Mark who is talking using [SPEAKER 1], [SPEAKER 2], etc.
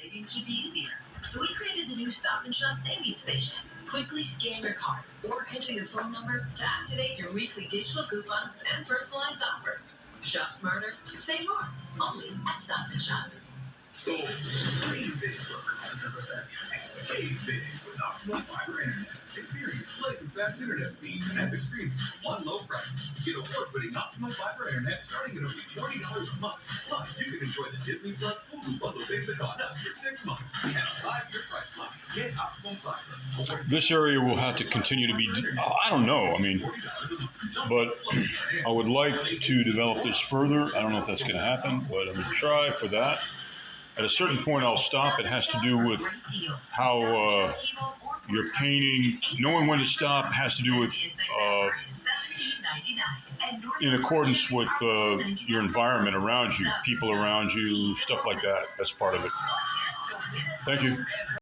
[SPEAKER 1] Savings should be easier. So we created the new Stop and Shop Savings Station. Quickly scan your card or enter your phone number to activate your weekly digital coupons and personalized offers. Shop smarter, save more. Only at Stop and Shop.
[SPEAKER 2] So, save big for and save big with Optimum Fiber Internet. Experience blazing fast internet speeds and epic streaming for one low price. Get award-winning Optimum Fiber Internet starting at only $40 a month. Plus, you can enjoy the Disney Plus Hulu bundle basic on us for 6 months and a 5-year price lock. Get Optimum Fiber.
[SPEAKER 3] This area will have to continue to be, I don't know, but I would like to develop this further. I don't know if that's going to happen, but I'm going to try for that. At a certain point, I'll stop. It has to do with how you're painting. Knowing when to stop has to do with in accordance with your environment around you, people around you, stuff like that. That's part of it. Thank you.